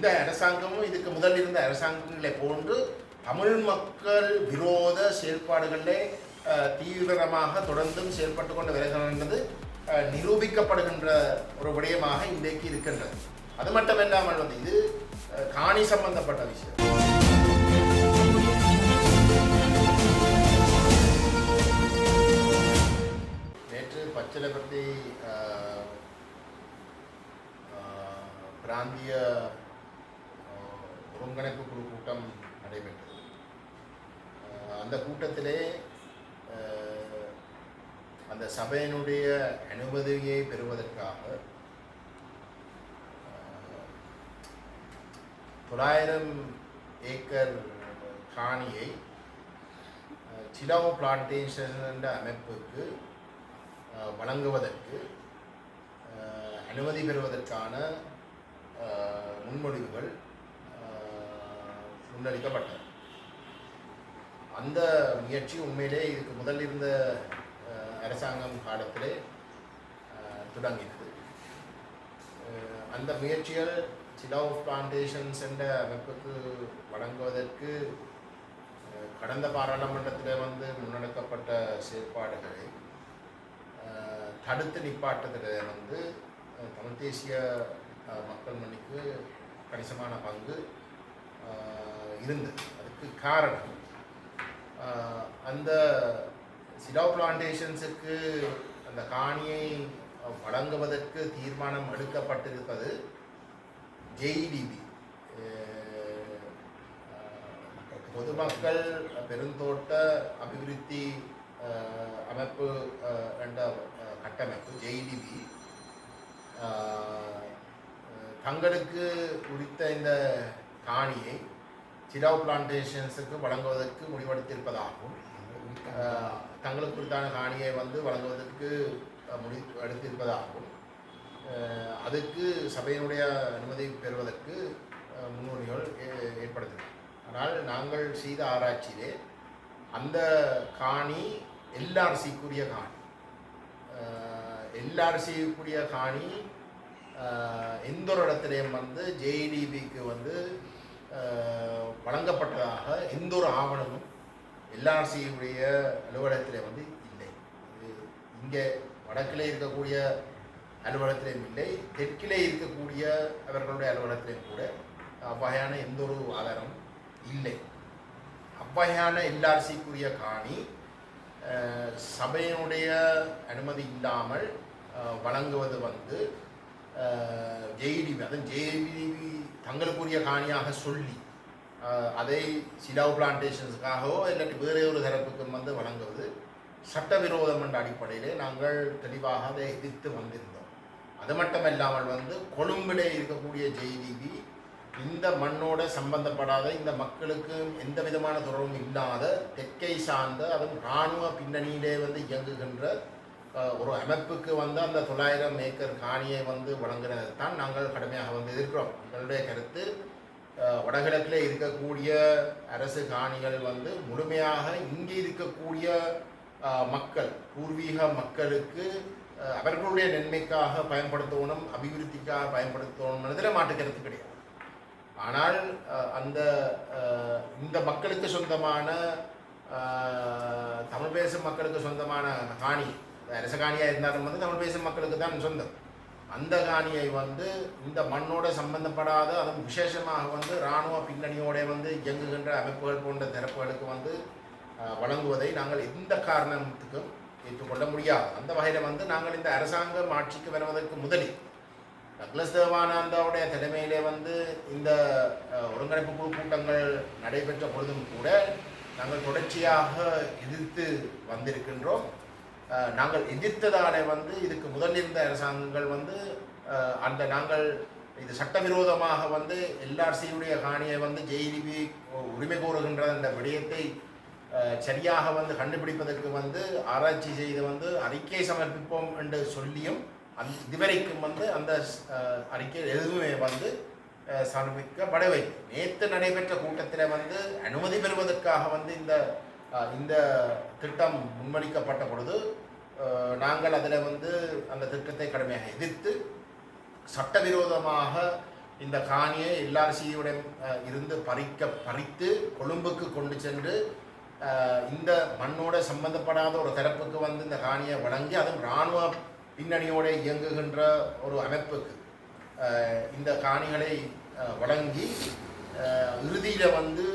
இந்த அரசாங்கமும் இதுக்கு முதல் இருந்த அரசாங்கங்களை போன்று தமிழ் மக்கள் விரோத செயல்பாடுகளிலே தீவிரமாக தொடர்ந்தும் செயல்பட்டு கொண்டு வருகிறது என்பது நிரூபிக்கப்படுகின்ற ஒரு விடயமாக இன்றைக்கு இருக்கின்றது. அது மட்டுமல்லாமல் வந்து இது காணி சம்பந்தப்பட்ட விஷயம். நேற்று பச்சிலைப்பட்டி பிராந்திய ஒருங்கிணைப்பு குழு கூட்டம் நடைபெற்றது. அந்த கூட்டத்திலே அந்த சபையினுடைய அனுமதியை பெறுவதற்காக 900 ஏக்கர் காணியை சிலாவோ பிளான்டேஷன் என்ற அமைப்புக்கு வழங்குவதற்கு அனுமதி பெறுவதற்கான முன்மொழிவுகள் முன்னெடுக்கப்பட்டது. அந்த முயற்சி உண்மையிலே இதுக்கு முதல் இருந்த அரசாங்கம் காலத்திலே தொடங்கியது. அந்த முயற்சிகள் சிலாவோ பிளான்டேஷன்ஸ் என்ற அமைப்புக்கு வழங்குவதற்கு கடந்த பாராளுமன்றத்தில் வந்து முன்னெடுக்கப்பட்ட செயற்பாடுகளை தடுத்து நிப்பாட்டத்தில் வந்து தமிழ் தேசிய மக்கள் முன்னணிக்கு கணிசமான பங்கு இருந்தது. அதுக்கு காரணம் அந்த சிலாவோ பிளான்டேஷன்ஸுக்கு அந்த காணியை வழங்குவதற்கு தீர்மானம் எடுக்கப்பட்டிருப்பது ஜேஇடிபி பொதுமக்கள் பெருந்தோட்ட அபிவிருத்தி அமைப்பு என்ற கட்டமைப்பு ஜேஇடிபி தங்களுக்கு குறித்த இந்த காணியை சிலாவோ பிளான்டேஷன்ஸுக்கு வழங்குவதற்கு முடிவெடுத்திருப்பதாகவும் தங்களுக்கு குறித்தான காணியை வந்து வழங்குவதற்கு எடுத்திருப்பதாகவும் அதுக்கு சபையினுடைய அனுமதி பெறுவதற்கு முன்னுரிமைகள் ஏற்படுத்தின. ஆனால் நாங்கள் செய்த ஆராய்ச்சியிலே அந்த காணி எல்ஆர்சிக்குரிய காணி எல்ஆர்சிக்குரிய காணி எந்த ஒரு இடத்துலையும் வந்து ஜேஇடிபிக்கு வந்து வழங்கப்பட்டதாக எந்த ஒரு ஆவணமும் எல்ஆர்சியுடைய அலுவலகத்தில் வந்து இல்லை. இங்கே வடக்கிலே இருக்கக்கூடிய அலுவலகத்திலையும் இல்லை, தெற்கிலே இருக்கக்கூடிய அவர்களுடைய அலுவலகத்திலையும் கூட அவ்வகையான எந்த ஒரு ஆதாரமும் இல்லை. அவ்வகையான எல்ஆர்சிக்குரிய காணி சபையினுடைய அனுமதி இல்லாமல் வழங்குவது வந்து ஜேஇடிபி அதுவும் ஜேஇடிபி தங்களுக்குரிய காணியாக சொல்லி அதை சிலாவோ பிளான்டேஷன்ஸுக்காகவோ இல்லாட்டி வேறு ஒரு தரப்புக்கும் வந்து வழங்குவது சட்டவிரோதம் என்ற அடிப்படையிலே நாங்கள் தெளிவாக அதை எதிர்த்து வந்திருந்தோம். அது மட்டுமல்லாமல் வந்து கொழும்பிலே இருக்கக்கூடிய ஜேஇடிபி இந்த மண்ணோட சம்பந்தப்படாத இந்த மக்களுக்கு எந்த விதமான தொடர்பும் இல்லாத தெற்கை சார்ந்த அதுவும் இராணுவ பின்னணியிலே வந்து இயங்குகின்ற ஒரு அமைப்புக்கு வந்து அந்த 900 ஏக்கர் காணியை வந்து வழங்குறது தான் நாங்கள் கடுமையாக வந்து எதிர்க்கிறோம். எங்களுடைய கருத்து வடகிழக்கில் இருக்கக்கூடிய அரசு காணிகள் வந்து முழுமையாக இங்கே இருக்கக்கூடிய மக்கள் பூர்வீக மக்களுக்கு அவர்களுடைய நன்மைக்காக பயன்படுத்தணும், அபிவிருத்திக்காக பயன்படுத்தணும் இதில் மாற்று கருத்து கிடையாது. ஆனால் அந்த இந்த மக்களுக்கு சொந்தமான தமிழ் பேசும் மக்களுக்கு சொந்தமான காணி அரச காணியாக இருந்தாலும் வந்து தமிழ் பேசும் மக்களுக்கு தான் சொந்தம். அந்த காணியை வந்து இந்த மண்ணோட சம்பந்தப்படாத அதுவும் விசேஷமாக வந்து இராணுவ பின்னணியோட வந்து இயங்குகின்ற அமைப்புகள் போன்ற தரப்புகளுக்கு வந்து வழங்குவதை நாங்கள் எந்த காரணத்துக்கும் ஏற்றுக்கொள்ள முடியாது. அந்த வகையில் வந்து நாங்கள் இந்த அரசாங்கம் ஆட்சிக்கு வருவதற்கு முதலில் டக்ளஸ் தேவானந்தாவுடைய தலைமையிலே வந்து இந்த ஒருங்கிணைப்பு குழு கூட்டங்கள் நடைபெற்ற பொழுதும் கூட நாங்கள் தொடர்ச்சியாக எதிர்த்து வந்திருக்கின்றோம். நாங்கள் எதிர்த்ததாலே வந்து இதுக்கு முதல் இருந்த அரசாங்கங்கள் வந்து அந்த நாங்கள் இது சட்டவிரோதமாக வந்து எல்ஆர்சியுடைய காணியை வந்து ஜேஇடிபி உரிமை கோருகின்ற அந்த விடயத்தை சரியாக வந்து கண்டுபிடிப்பதற்கு வந்து ஆராய்ச்சி செய்து வந்து அறிக்கை சமர்ப்பிப்போம் என்று சொல்லியும் இதுவரைக்கும் வந்து அந்த அறிக்கை எதுவுமே வந்து சமர்ப்பிக்கப்படவில்லை. நேற்று நடைபெற்ற கூட்டத்தில் வந்து அனுமதி பெறுவதற்காக வந்து இந்த திட்டம் முன்மொழிக்கப்பட்ட பொழுது நாங்கள் அதில் வந்து அந்த திட்டத்தை கடுமையாக எதிர்த்து சட்டவிரோதமாக இந்த காணியை எல்ஆர்சியுடன் இருந்து பறித்து கொழும்புக்கு கொண்டு சென்று இந்த மண்ணோட சம்பந்தப்படாத ஒரு தரப்புக்கு வந்து இந்த காணியை வழங்கி அதுவும் இராணுவ பின்னணியோடு இயங்குகின்ற ஒரு அமைப்புக்கு இந்த காணிகளை வழங்கி இறுதியில் வந்து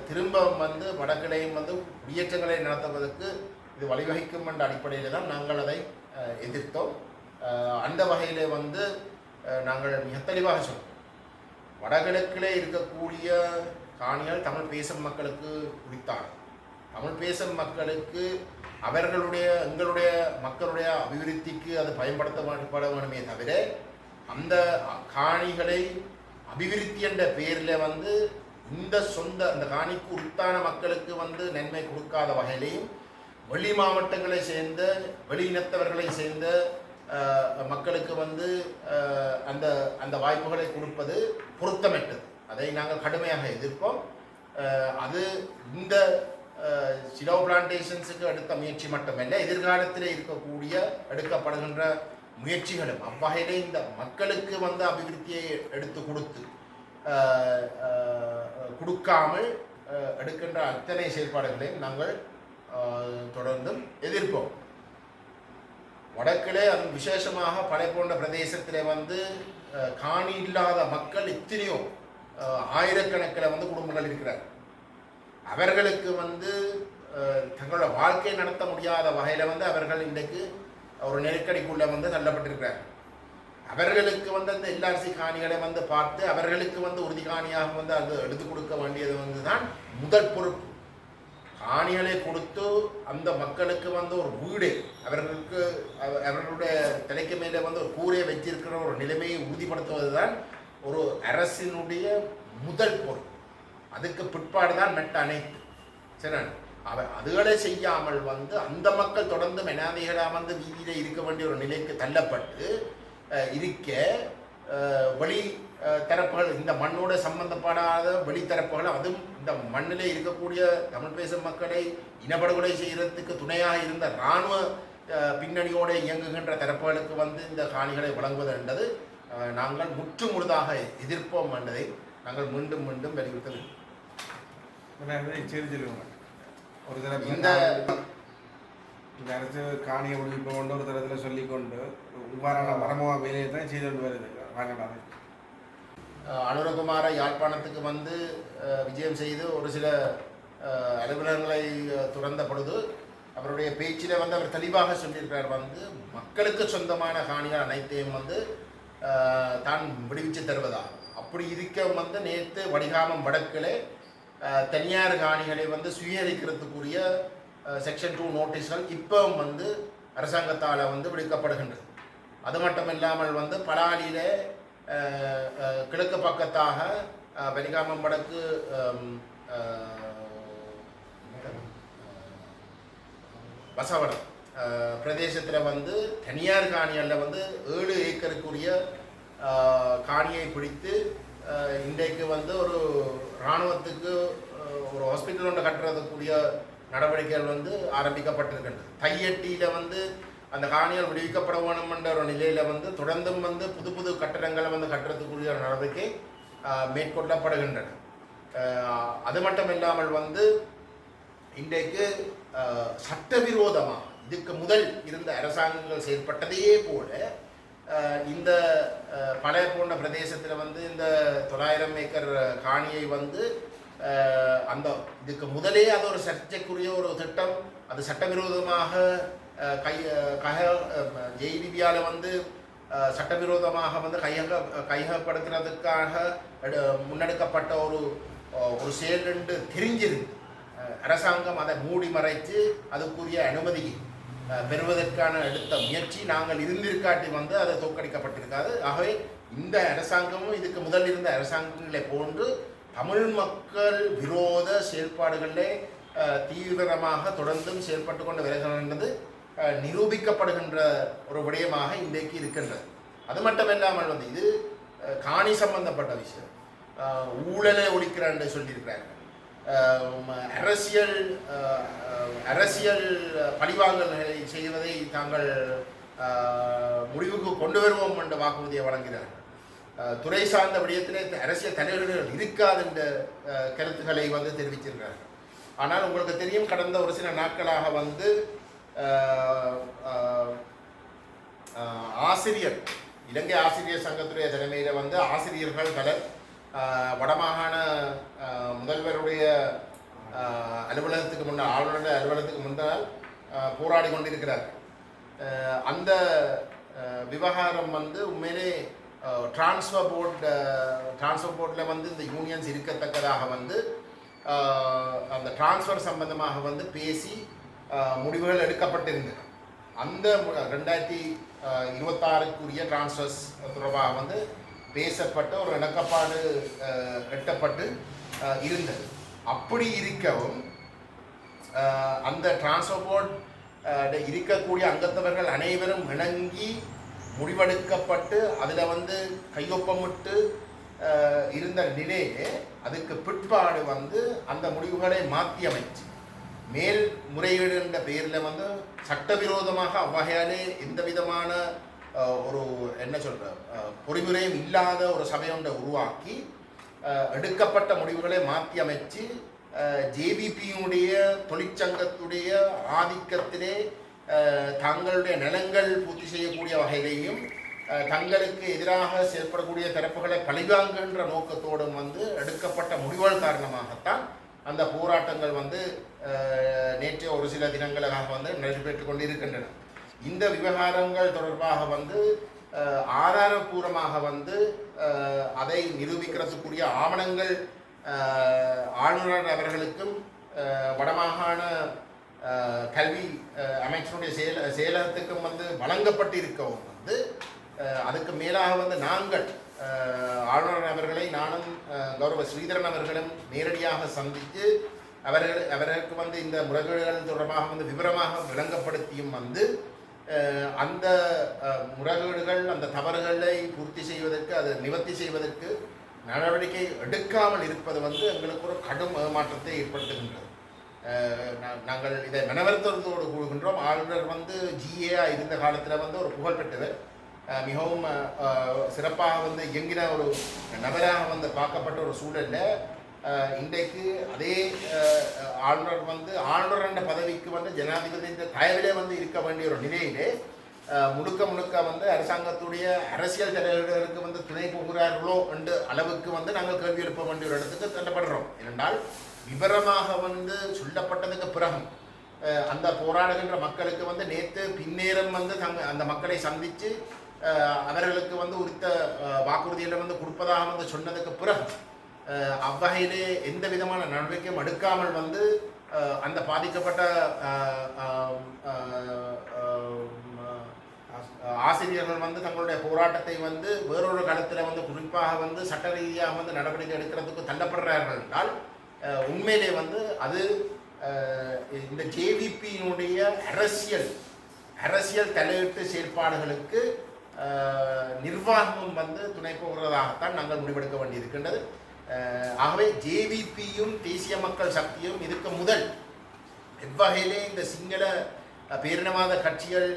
திரும்ப வந்து வடக்கிலையும் வந்து குடியேற்றங்களை நடத்துவதற்கு இது வழிவகுக்கும் என்ற அடிப்படையில் தான் நாங்கள் அதை எதிர்த்தோம். அந்த வகையில் வந்து நாங்கள் மிக தெளிவாக சொன்னோம், வடகிழக்கிலே இருக்கக்கூடிய காணிகள் தமிழ் பேசும் மக்களுக்கு உரித்தான, தமிழ் பேசும் மக்களுக்கு அவர்களுடைய எங்களுடைய மக்களுடைய அபிவிருத்திக்கு அது பயன்படுத்தப்பட வேணுமே தவிர அந்த காணிகளை அபிவிருத்தி என்ற பெயரில் வந்து அந்த காணிக்கு உரித்தான மக்களுக்கு வந்து நன்மை கொடுக்காத வகையிலையும் வெளி மாவட்டங்களை சேர்ந்த வெளி இனத்தவர்களை சேர்ந்த மக்களுக்கு வந்து அந்த அந்த வாய்ப்புகளை கொடுப்பது பொருத்தமற்றது. அதை நாங்கள் கடுமையாக எதிர்ப்போம். அது இந்த சிலோ பிளான்டேஷன்ஸுக்கு எடுத்த முயற்சி மட்டுமல்ல, எதிர்காலத்தில் இருக்கக்கூடிய எடுக்கப்படுகின்ற முயற்சிகளும் அவ்வகையிலே இந்த மக்களுக்கு வந்து அபிவிருத்தியை எடுத்து கொடுக்காமல் எடுக்கின்ற அத்தனை செயல்பாடுகளையும் நாங்கள் தொடர்ந்தும் எதிர்ப்போம். வடக்கிலே அது விசேஷமாக படை போன்ற பிரதேசத்தில் வந்து காணி இல்லாத மக்கள் எத்தனையோ ஆயிரக்கணக்கில் வந்து குடும்பங்கள் இருக்கிறார். அவர்களுக்கு வந்து தங்களோட வாழ்க்கை நடத்த முடியாத வகையில் வந்து அவர்கள் இன்றைக்கு ஒரு நெருக்கடிக்குள்ளே வந்து தள்ளப்பட்டிருக்கிறார். அவர்களுக்கு வந்து அந்த எல்ஆர்சி காணிகளை வந்து பார்த்து அவர்களுக்கு வந்து உறுதி காணியாக வந்து அது எடுத்து கொடுக்க வேண்டியது வந்து தான் முதல் பொறுப்பு. காணிகளை கொடுத்து அந்த மக்களுக்கு வந்து ஒரு வீடு அவர்களுடைய தலைக்கு மேலே வந்து ஒரு கூரையை வச்சிருக்கிற ஒரு நிலைமையை உறுதிப்படுத்துவது தான் ஒரு அரசினுடைய முதல் பொறுப்பு. அதுக்கு பிற்பாடு தான் மெட்ட அனைத்து சரி. அதுகளை செய்யாமல் வந்து அந்த மக்கள் தொடர்ந்து மெனாதிகளாக வந்து வீதியில் இருக்க வேண்டிய ஒரு நிலைக்கு தள்ளப்பட்டு இருக்க வெளி தரப்புகள், இந்த மண்ணோட சம்பந்தப்படாத வெளித்தரப்புகள், அதுவும் இந்த மண்ணிலே இருக்கக்கூடிய தமிழ் பேசும் மக்களை இனப்படுகொலை செய்கிறதுக்கு துணையாக இருந்த இராணுவ பின்னணியோடு இயங்குகின்ற தரப்புகளுக்கு வந்து இந்த காணிகளை வழங்குவது என்பது நாங்கள் முற்று முழுதாக எதிர்ப்போம் என்பதை நாங்கள் மீண்டும் மீண்டும் வலியுறுத்த வேண்டும். ஒரு தரப்பு இந்த அரசு காணியை விடுவிப்ப கொண்டு ஒரு தரத்தில் சொல்லிக்கொண்டு இவ்வாறான மரமாக வேலையை தான் செய்து கொண்டு வருது. அனுரகுமார யாழ்ப்பாணத்துக்கு வந்து விஜயம் செய்து ஒரு சில அலுவலகங்களை துறந்த பொழுது அவருடைய பேச்சில் வந்து அவர் தெளிவாக சொல்லியிருக்கிறார், வந்து மக்களுக்கு சொந்தமான காணிகள் அனைத்தையும் வந்து தான் விடுவிச்சு தருவதா. அப்படி இருக்க வந்து நேற்று வடிகாமம் வடக்கிலே தனியார் காணிகளை வந்து சுயரிக்கிறதுக்குரிய செக்ஷன் 2 நோட்டீஸ்கள் இப்போ வந்து அரசாங்கத்தால் வந்து விடுவிக்கப்படுகின்றது. அது மட்டும் இல்லாமல் வந்து பலாலியில் கிழக்கு பக்கத்தாக வலிகாமம் வடக்கு வசவரம் பிரதேசத்தில் வந்து தனியார் காணிகளில் வந்து 7 ஏக்கருக்குரிய காணியை பிடித்து இன்றைக்கு வந்து ஒரு இராணுவத்துக்கு ஒரு ஹாஸ்பிட்டல் ஒன்று கட்டுறதுக்குரிய நடவடிக்கைகள் வந்து ஆரம்பிக்கப்பட்டிருக்கின்றது. தையட்டியில் வந்து அந்த காணிகள் விடுவிக்கப்பட வேணும் என்ற ஒரு நிலையில் வந்து தொடர்ந்தும் வந்து புது புது கட்டடங்களை வந்து கட்டுறதுக்குரிய நடவடிக்கை மேற்கொள்ளப்படுகின்றன. அது மட்டும் இல்லாமல் வந்து இன்றைக்கு சட்டவிரோதமாக இதுக்கு முதல் இருந்த அரசாங்கங்கள் செயல்பட்டதையே போல இந்த பழைய போன்ற பிரதேசத்தில் வந்து இந்த 900 ஏக்கர் காணியை வந்து அந்த இதுக்கு முதலே அது ஒரு சர்ச்சைக்குரிய ஒரு திட்டம், அது சட்டவிரோதமாக ஜெய்விபியால் வந்து சட்டவிரோதமாக வந்து கையகப்படுத்துறதுக்காக முன்னெடுக்கப்பட்ட ஒரு செயல் என்று தெரிஞ்சிருந்து அரசாங்கம் அதை மூடி மறைத்து அதுக்குரிய அனுமதி பெறுவதற்கான எடுத்த முயற்சி நாங்கள் இருந்திருக்காட்டி வந்து அதை தோற்கடிக்கப்பட்டிருக்காது. ஆகவே இந்த அரசாங்கமும் இதுக்கு முதல் இருந்த அரசாங்கங்களை போன்று தமிழ் மக்கள் விரோத செயல்பாடுகளிலே தீவிரமாக தொடர்ந்தும் செயல்பட்டு கொண்டு வருகிறது என்பது நிரூபிக்கப்படுகின்ற ஒரு விடயமாக இன்றைக்கு இருக்கின்றது. அது மட்டுமில்லாமல் வந்து இது காணி சம்பந்தப்பட்ட விஷயம், ஊழலை ஒழிக்கிற என்று சொல்லியிருக்கிறார்கள். அரசியல் பழிவாங்கல்களை செய்வதை தாங்கள் முடிவுக்கு கொண்டு வருவோம் என்ற வாக்குறுதியை வழங்கினார்கள். துறை சார்ந்த விடயத்திலே அரசியல் தலைவர்கள் இருக்காது என்ற கருத்துக்களை வந்து தெரிவிச்சிருக்கிறார்கள். ஆனால் உங்களுக்கு தெரியும், கடந்த ஒரு சில நாட்களாக வந்து ஆசிரியர் இலங்கை ஆசிரியர் சங்கத்துடைய தலைமையில் வந்து ஆசிரியர்கள் பலர் வடமாகாண முதல்வருடைய அலுவலகத்துக்கு முன்னால், ஆளுநருடைய அலுவலகத்துக்கு முன்னால் போராடி கொண்டிருக்கிறார். அந்த விவகாரம் வந்து உண்மையிலே டிரான்ஸ்ஃபர் போர்டில் வந்து இந்த யூனியன்ஸ் இருக்கத்தக்கதாக வந்து அந்த டிரான்ஸ்ஃபர் சம்பந்தமாக வந்து பேசி முடிவுகள் எடுக்கப்பட்டிருந்தது. அந்த 2026க்குரிய டிரான்ஸ்ஃபர்ஸ் தொடர்பாக வந்து பேசப்பட்ட ஒரு இணக்கப்பாடு எட்டப்பட்டு இருந்தது. அப்படி இருக்கவும் அந்த டிரான்ஸ்ஃபர் போர்ட் இருக்கக்கூடிய அங்கத்தவர்கள் அனைவரும் இணங்கி முடிவெடுக்கப்பட்டு அதில் வந்து கையொப்பமிட்டு இருந்த நிலையிலே அதுக்கு பிற்பாடு வந்து அந்த முடிவுகளை மாற்றி அமைச்சு மேல் முறையீடு என்ற பெயரில் வந்து சட்டவிரோதமாக அவ்வகையாலே எந்த விதமான ஒரு என்ன சொல்ற பொறிமுறையும் இல்லாத ஒரு சபையொன்றை உருவாக்கி எடுக்கப்பட்ட முடிவுகளை மாற்றி அமைச்சு ஜேவிபியுடைய தொழிற்சங்கத்துடைய ஆதிக்கத்திலே தங்களுடைய நலன்கள் பூர்த்தி செய்யக்கூடிய வகையிலையும் தங்களுக்கு எதிராக செயல்படக்கூடிய தரப்புகளை பழிவாங்குகின்ற நோக்கத்தோடும் வந்து எடுக்கப்பட்ட முடிவுகள் காரணமாகத்தான் அந்த போராட்டங்கள் வந்து நேற்றைய ஒரு சில தினங்களாக வந்து நடைபெற்று கொண்டிருக்கின்றன. இந்த விவகாரங்கள் தொடர்பாக வந்து ஆதாரபூர்வமாக வந்து அதை நிரூபிக்கிறதுக்குரிய ஆவணங்கள் ஆளுநர் அவர்களுக்கும் வடமாகாண கல்வி அமைச்சருடைய செயலகத்துக்கும் வந்து வழங்கப்பட்டு இருக்கவும் வந்து அதுக்கு மேலாக வந்து நாங்கள் ஆளுநர் அவர்களை நானும் கௌரவ ஸ்ரீதரன் அவர்களும் நேரடியாக சந்தித்து அவர்களுக்கு வந்து இந்த முறைகேடுகள் தொடர்பாக வந்து விவரமாக விளங்கப்படுத்தியும் வந்து அந்த முறைகேடுகள் அந்த தவறுகளை பூர்த்தி செய்வதற்கு அதை நிவர்த்தி செய்வதற்கு நடவடிக்கை எடுக்காமல் இருப்பது வந்து எங்களுக்கு ஒரு கடும் ஏமாற்றத்தை ஏற்படுத்துகின்றது. நாங்கள் இதை மனவருத்தத்தோடு கூறுகின்றோம். ஆளுநர் வந்து ஜிஏஆ இருந்த காலத்தில் வந்து ஒரு புகழ்பெற்றவர், மிகவும் சிறப்பாக வந்து இயங்கின ஒரு நபராக வந்து பார்க்கப்பட்ட ஒரு சூழலில் இன்றைக்கு அதே ஆளுநர் வந்து ஆளுநர் என்ற பதவிக்கு வந்து ஜனாதிபதி தயவிலே வந்து இருக்க வேண்டிய ஒரு நிலையிலே முழுக்க வந்து அரசாங்கத்துடைய அரசியல் தலைவர்களுக்கு வந்து துணை போகிறார்களோ என்ற அளவுக்கு வந்து நாங்கள் கேள்வி எழுப்ப வேண்டிய ஒரு இடத்துக்கு தள்ளப்படுறோம். ஏனென்றால் விவரமாக வந்து சொல்லப்பட்டதுக்கு பிறகு அந்த போராடுகின்ற மக்களுக்கு வந்து நேற்று பின்னேரம் வந்து அந்த மக்களை சந்தித்து அவர்களுக்கு வந்து உரித்த வாக்குறுதிகளை வந்து கொடுப்பதாக வந்து சொன்னதுக்கு பிறகு அவ்வகையிலே எந்த விதமான நடவடிக்கையும் எடுக்காமல் வந்து அந்த பாதிக்கப்பட்ட ஆசிரியர்கள் வந்து தங்களுடைய போராட்டத்தை வந்து வேறொரு களத்தில் வந்து குறிப்பாக வந்து சட்ட ரீதியாக வந்து நடவடிக்கை எடுக்கிறதுக்கு தள்ளப்படுறார்கள் என்றால் உண்மையிலே வந்து அது இந்த ஜேவிபியினுடைய அரசியல் தலையீட்டு செயற்பாடுகளுக்கு நிர்வாகமும் வந்து துணை போகிறதாகத்தான் நாங்கள் முடிவெடுக்க வேண்டியிருக்கின்றது. ஆகவே ஜேவிபியும் தேசிய மக்கள் சக்தியும் இதுக்கு முதல் எவ்வகையிலே இந்த சிங்கள பேரினவாத கட்சிகள்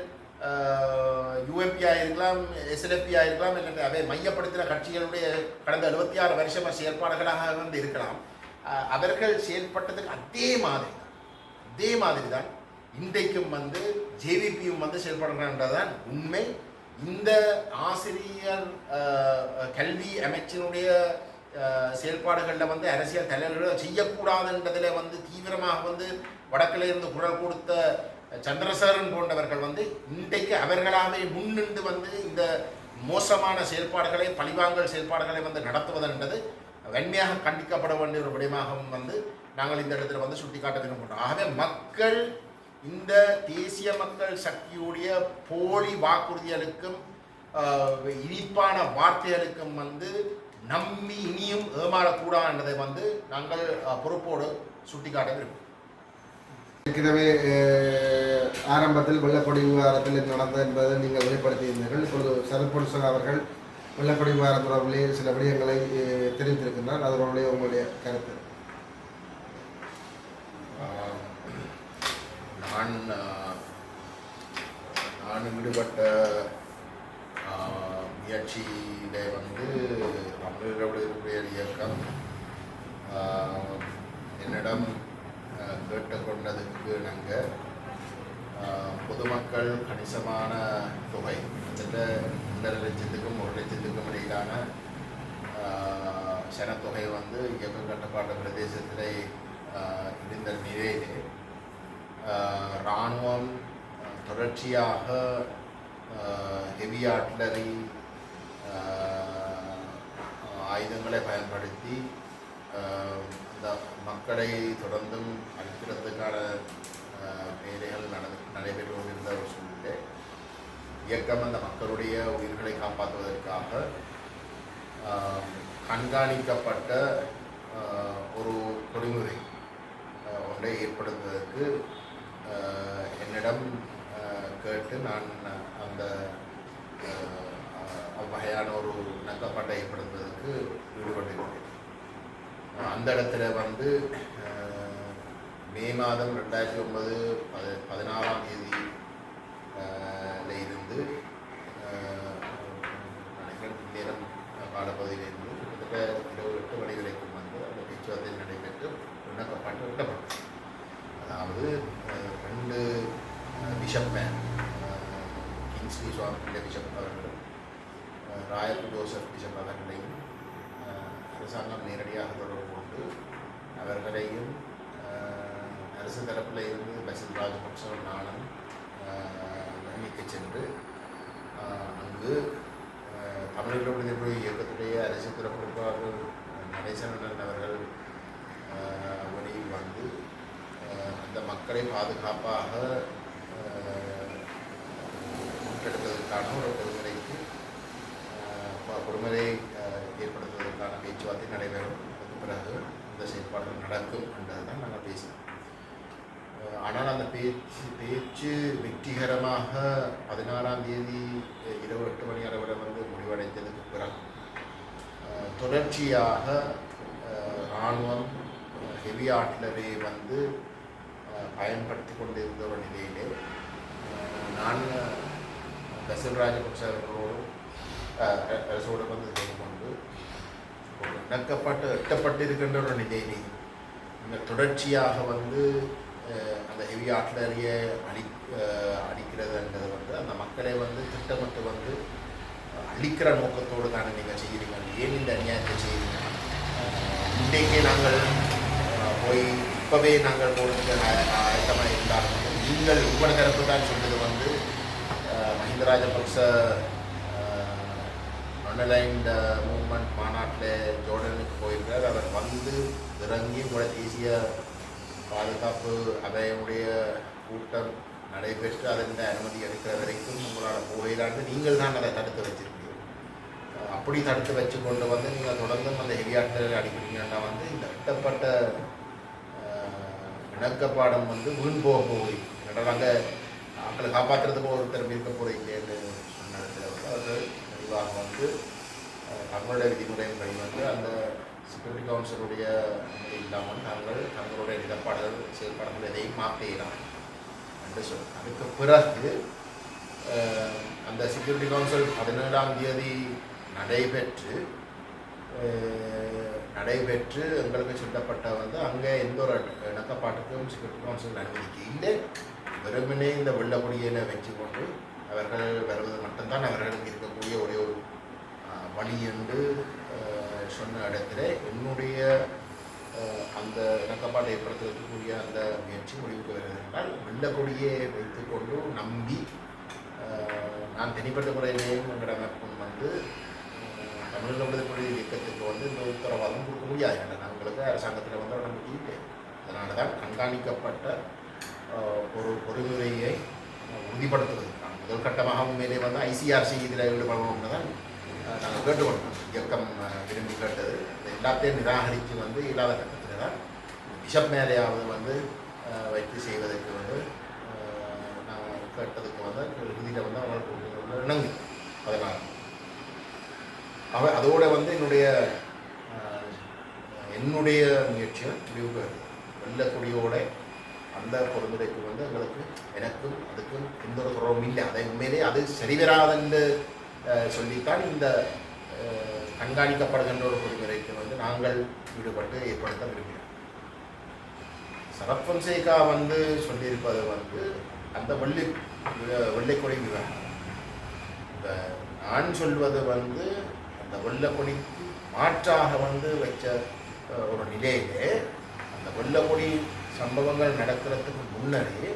யூஎம்பியாக இருக்கலாம், எஸ்எல்எஃபியாக இருக்கலாம், இல்லை அவை மையப்படுத்தின கட்சிகளுடைய கடந்த 76 வருஷமாக செயற்பாடுகளாக வந்து இருக்கலாம். அவர்கள் செயல்பட்டதுக்கு அதே மாதிரி தான் இன்றைக்கும் வந்து ஜேவிபியும் வந்து செயல்படுகின்றதான் உண்மை. இந்த ஆசிரியர் கல்வி அமைச்சினுடைய செயல்பாடுகளில் வந்து அரசியல் தலைவர்கள் செய்யக்கூடாதுன்றதில் வந்து தீவிரமாக வந்து வடக்கில் இருந்து குரல் கொடுத்த சந்திரசேகரன் போன்றவர்கள் வந்து இன்றைக்கு அவர்களாகவே முன்னின்று வந்து இந்த மோசமான செயல்பாடுகளை பழிவாங்கல் செயல்பாடுகளை வந்து நடத்துவதென்றது வன்மையாக கண்டிக்கப்பட வேண்டிய ஒரு விடயமாகவும் வந்து நாங்கள் இந்த இடத்துல வந்து சுட்டிக்காட்ட விரும்புகிறோம். ஆகவே மக்கள் இந்த தேசிய மக்கள் சக்தியுடைய போலி வாக்குறுதிகளுக்கும் இனிப்பான வார்த்தைகளுக்கும் வந்து நம்பி இனியும் ஏமாறக்கூடாது என்பதை வந்து நாங்கள் பொறுப்போடு சுட்டிக்காட்ட விரும்புகிறோம். ஏற்கனவே ஆரம்பத்தில் வெள்ளக்கொடி விவகாரத்தில் நடந்தது என்பதை நீங்கள் வெளிப்படுத்தியிருந்தீர்கள். இப்பொழுது சரத்பொன்சன் அவர்கள் வெள்ளக்கொடி விவகாரம் தொடர்பிலே சில விடயங்களை தெரிவித்திருக்கின்றார். அதனுடைய உங்களுடைய கருத்து? நான் ஈடுபட்ட முயற்சியிலே வந்து தமிழர்களுடைய இயக்கம் என்னிடம் கேட்டுக்கொண்டதுக்கு நாங்கள் பொதுமக்கள் கணிசமான தொகை கிட்டத்தட்ட 2,500,000க்கும் 1,00,000க்கும் இடையிலான சனத்தொகை வந்து இயக்கம் கட்டுப்பாட்டு பிரதேசத்திலே இருந்த நிலையிலே இராணுவம் தொடர்ச்சியாக ஹெவி ஆர்ட்லரி ஆயுதங்களை பயன்படுத்தி அந்த மக்களை தொடர்ந்தும் அழிக்கிறதுக்கான வேலைகள் நடைபெற்று கொண்டிருந்த ஒரு சூழ்நிலை இயக்கம் அந்த மக்களுடைய உயிர்களை காப்பாற்றுவதற்காக கண்காணிக்கப்பட்ட ஒரு பொறிமுறை ஒன்றை ஏற்படுத்துவதற்கு என்னிடம் கேட்டு நான் அந்த அவ்வகையான ஒரு இணக்கப்பாட்டை ஏற்படுத்துவதற்கு ஈடுபட்டிருக்கிறேன். அந்த இடத்துல வந்து மே மாதம் 2009 16ஆம் தேதி இருந்து நேரம் காலப்பகுதியிலிருந்து கிட்டத்தட்ட இரவு 8 மணி வரைக்கும் வந்து அந்த பேச்சுவார்த்தை நடைபெற்று இணக்கப்பாட்டு விடப்பட்டது. அதாவது 2 பிஷப் மேன் கிங்ஸ்லி சுவாமி பிஷப் அவர்களும் ராயல் ஜோசப் பிஷப் அவர்களையும் அரசாங்கம் நேரடியாக தொடர்பு கொண்டு அவர்களையும் அரசு தரப்பில் இருந்து பசில் ராஜபக்சவும் நானும் வன்னிக்கு சென்று அங்கு தமிழர்களுடைய இயக்கத்துடைய அரசு துறப்பிற்பாளர் நடேசன் அவர்கள் வழியில் வந்து அந்த மக்களை பாதுகாப்பாக முன்னெடுப்பதற்கான ஒரு பொறுமுறை ஏற்படுத்துவதற்கான பேச்சுவார்த்தை நடைபெறும். அதுக்கு பிறகு இந்த செயல்பாடுகள் நடக்கும் என்றதுதான் நாங்கள் பேசினோம். ஆனால் அந்த பேச்சு வெற்றிகரமாக 16ஆம் தேதி இரவு 8 மணி அளவில் வந்து முடிவடைந்ததுக்கு பிறகு தொடர்ச்சியாக இராணுவம் ஹெவி ஆர்ட்லரி வந்து பயன்படுத்தி கொண்டிருந்த ஒரு நிலையிலே நான் பசில் ராஜபக்ச அவர்களோடும் அரசோடு வந்து கொண்டு ஒரு எட்டப்பட்டிருக்கின்ற ஒரு நிலையிலே நீங்கள் தொடர்ச்சியாக வந்து அந்த ஹெவி ஆர்ட்லரியை அடிக்கிறதுன்றது வந்து அந்த மக்களை வந்து திட்டமிட்டு வந்து அழிக்கிற நோக்கத்தோடு தானே நீங்கள் செய்கிறீங்க. ஏன் இந்த அநியாயத்தை செய்கிறீங்க? இன்றைக்கே நாங்கள் போய் இப்போவே நாங்கள் போகிறதுக்கு ஆயத்தமாக இருந்தாலும் நீங்கள் உங்கள் தரப்பு தான் சொன்னது வந்து மஹிந்த ராஜபக்ச அன்அலைன்ட் மூவ்மெண்ட் மாநாட்டில் ஜோர்டனுக்கு போயிருக்கிறார். அவர் வந்து இறங்கி உங்களோட தேசிய பாதுகாப்பு அவையுடைய கூட்டம் நடைபெற்று அதன் அனுமதி அளிக்கிற வரைக்கும் உங்களால் போயிடாண்டு நீங்கள் தான் அதை தடுத்து வச்சிருக்கீங்க. அப்படி தடுத்து வச்சு கொண்டு வந்து நீங்கள் தொடர்ந்து அந்த ஹெவியாட்டில் அடிக்கிறீங்கன்னா வந்து இந்த கட்டப்பட்ட இணக்கப்பாடம் வந்து வீண் போக போகுது. நாங்கள் மக்களை காப்பாற்றுறதுக்கு ஒருத்தர் இருக்க போகிறீங்களேன்னு சொன்ன இடத்துல வந்து அவர்கள் தெளிவாக வந்து தங்களுடைய விதிமுறையின்படி வந்து அந்த செக்யூரிட்டி கவுன்சிலுடைய அனுமதி இல்லாமல் தங்களுடைய நிலப்பாடுகள் செயல்பாடுகள் எதையும் மாற்றிடலாம் என்று சொல். அதுக்கு பிறகு அந்த செக்யூரிட்டி கவுன்சில் 17ஆம் தேதி நடைபெற்று எங்களுக்கு சொல்லப்பட்ட வந்து அங்கே எந்த ஒரு இணக்கப்பாட்டுக்கும் செக்யூரிட்டி கவுன்சில் அனுமதிக்கு இல்லை. வெறுமனே இந்த வெள்ளக்கொடியை வச்சு கொண்டு அவர்கள் வருவது மட்டும்தான் அவர்களுக்கு இருக்கக்கூடிய ஒரே ஒரு வழி என்று சொன்ன இடத்துல என்னுடைய அந்த இணக்கப்பாட்டை ஏற்படுத்துவதற்குரிய அந்த முயற்சி முடிவுக்கு வருகிறது என்றால் வெள்ளக்கொடியை வைத்துக்கொண்டு நம்பி நான் தனிப்பட்ட முறையிலேயும் எங்கள் அமைப்பும் வந்து தமிழ் விடுதலை இயக்கத்துக்கு வந்து இந்த உத்தரவாதம் கொடுக்க முடியாது. நாங்களுக்கு அரசாங்கத்தில் வந்து நம்பிக்கை இல்லை. அதனால தான் கண்காணிக்கப்பட்ட ஒரு பொறிமுறையை உறுதிப்படுத்துவதற்கான முதல் கட்டமாக உண்மையிலே வந்து ஐசிஆர்சி இதில் ஈடுபடணும்னு தான் நாங்கள் கேட்டுக்கொண்டோம். இயக்கம் விரும்பி கேட்டது எல்லாத்தையும் நிராகரித்து வந்து இல்லாத கட்டத்தில் தான் பிஷப் மேலேயாவது வந்து வைத்து செய்வதற்கு வந்து நாங்கள் கேட்டதுக்கு வந்து இறுதியில் வந்து அவங்களுக்கு இணங்கு. அதனால் அதோடு வந்து என்னுடைய முயற்சிகள் முடிவுக்கு வெள்ளக்குடியோட அந்த பொறுமுறைக்கு வந்து எங்களுக்கு எனக்கும் அதுக்கும் எந்த ஒரு குறவும் இல்லை. அதை உண்மையிலே அது சரிவராதென்று சொல்லித்தான் இந்த கண்காணிக்கப்படுகின்ற ஒரு பொறிமுறைக்கு வந்து நாங்கள் ஈடுபட்டு ஏற்படுத்த விரும்புகிறோம். சரத் பொன்சேகா வந்து சொல்லியிருப்பது வந்து அந்த வெள்ளைக்கொடி விவகாரம். இந்த நான் சொல்வது வந்து அந்த வெள்ளைக்கொடிக்கு மாற்றாக வந்து வச்ச ஒரு நிலையிலே அந்த வெள்ளைக்கொடி சம்பவங்கள் நடக்கிறதுக்கு முன்னரே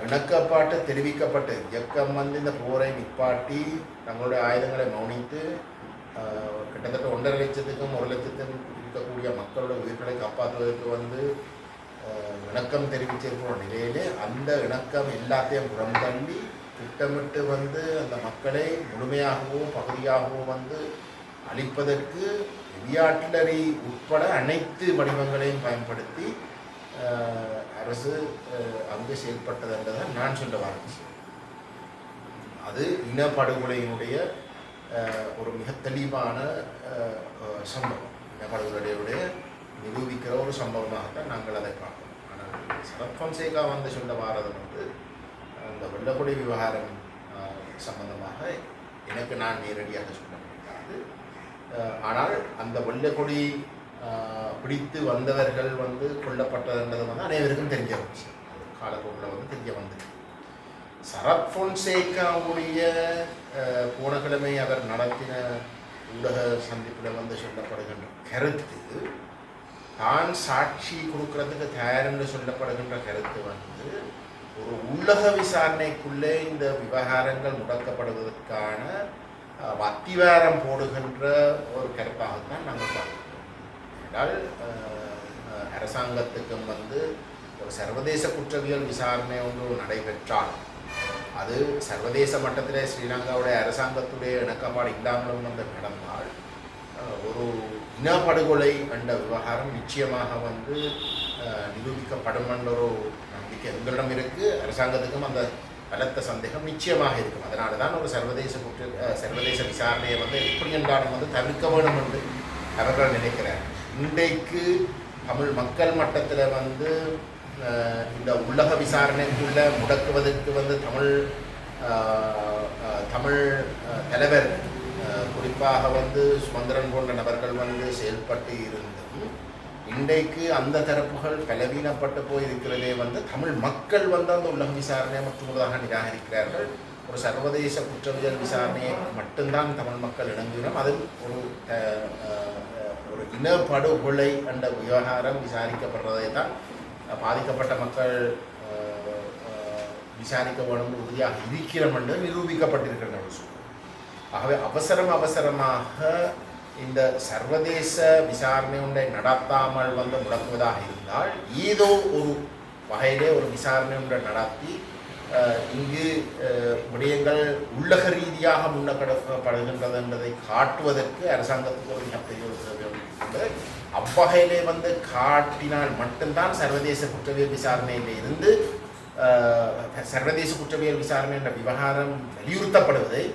இணக்கப்பாட்டு தெரிவிக்கப்பட்டு இயக்கம் வந்து இந்த போரை நிப்பாட்டி தங்களுடைய ஆயுதங்களை மௌனித்து கிட்டத்தட்ட 1.5 லட்சத்துக்கும் 1 லட்சத்துக்கும் இருக்கக்கூடிய மக்களோட உயிர்களை காப்பாற்றுவதற்கு வந்து இணக்கம் தெரிவிச்சிருக்கிற நிலையிலே அந்த இணக்கம் எல்லாத்தையும் புறந்தள்ளி திட்டமிட்டு வந்து அந்த மக்களை முழுமையாகவோ பகுதியாகவோ வந்து அழிப்பதற்கு ஹெவி உட்பட அனைத்து வடிவங்களையும் பயன்படுத்தி அரசு அங்கு செயல்பட்டது என்றுதான் நான் சொல்ல வரேன். அது இனப்படுகொலையினுடைய ஒரு மிக தெளிவான சம்பவம், இனப்படுகொலையுடைய நிரூபிக்கிற ஒரு சம்பவமாகத்தான் நாங்கள் அதை பார்க்கிறோம். ஆனால் சரத் பொன்சேகா வந்து சொல்ல வாரது வந்து அந்த வெள்ளைக்கொடி விவகாரம் சம்பந்தமாக எனக்கு நான் நேரடியாக சொல்ல முடியாது. ஆனால் அந்த வெள்ளைக்கொடி பிடித்து வந்தவர்கள் வந்து கொல்லப்பட்டதுன்றது வந்து அனைவருக்கும் தெரிஞ்ச விஷயம். காலப்போக்கில் வந்து தெரிய வந்தது. சரத் பொன்சேகாவுடைய போன கிழமை அவர் நடத்தின ஊடக சந்திப்பில் வந்து சொல்லப்படுகின்ற கருத்து, தான் சாட்சி கொடுக்கறதுக்கு தயாரென்று சொல்லப்படுகின்ற கருத்து வந்து ஒரு உள்ளக விசாரணைக்குள்ளே இந்த விவகாரங்கள் முடக்கப்படுவதற்கான அத்திவாரம் போடுகின்ற ஒரு கருத்தாகத்தான் நாங்கள் பார்க்கிறோம். என்றால் அரசாங்கத்துக்கும் வந்து ஒரு சர்வதேச குற்றவியல் விசாரணை ஒன்று நடைபெற்றால் அது சர்வதேச மட்டத்தில் ஸ்ரீலங்காவுடைய அரசாங்கத்துடைய இணக்கப்பாடு இல்லாமலும் வந்து நடந்தால் ஒரு இனப்படுகொலை என்ற விவகாரம் நிச்சயமாக வந்து நிரூபிக்கப்படும் என்ற ஒரு நம்பிக்கை எங்களிடம் இருக்குது. அரசாங்கத்துக்கும் அந்த பலத்த சந்தேகம் நிச்சயமாக இருக்கும். அதனால தான் ஒரு சர்வதேச விசாரணையை வந்து எப்படி என்றாலும் வந்து தவிர்க்க வேண்டும் என்று அவர்கள் நினைக்கிறார். இன்றைக்கு தமிழ் மக்கள் மட்டத்தில் வந்து இந்த உள்ளக விசாரணைக்குள்ள முடக்குவதற்கு வந்து தமிழ் தலைவர் குறிப்பாக வந்து சுமந்திரன் போன்ற நபர்கள் வந்து செயல்பட்டு இருந்தும் இன்றைக்கு அந்த தரப்புகள் பலவீனப்பட்டு போயிருக்கிறதே வந்து தமிழ் மக்கள் வந்து அந்த உள்ளக விசாரணையை முற்றுமுழுதாக நிராகரிக்கிறார்கள். ஒரு சர்வதேச குற்றவியல் விசாரணையை மட்டும்தான் தமிழ் மக்கள் இணங்குகிறோம். அதில் ஒரு இனப்படுகொலை என்ற விவகாரம் விசாரிக்கப்படுறதை தான் பாதிக்கப்பட்ட மக்கள் விசாரிக்க வேண்டும் உறுதியாக இருக்கிறோம் என்று நிரூபிக்கப்பட்டிருக்கின்ற ஒரு சூழல். ஆகவே அவசரமாக இந்த சர்வதேச விசாரணை ஒன்றை நடத்தாமல் வந்து முடக்குவதாக இருந்தால் ஏதோ ஒரு வகையிலே ஒரு விசாரணை ஒன்றை நடத்தி இங்கு விடயங்கள் உள்ளக ரீதியாக முன்னெடுக்கப்படுகின்றது என்பதை காட்டுவதற்கு அரசாங்கத்துக்கு ஒரு மிகப்பெரிய ஒரு தேவை உண்டு. அவ்வகையிலே வந்து காட்டினால் மட்டும்தான் சர்வதேச குற்றவியல் விசாரணையில் இருந்து சர்வதேச குற்றவியல் விசாரணை என்ற விவகாரம் வலியுறுத்தப்படுவதை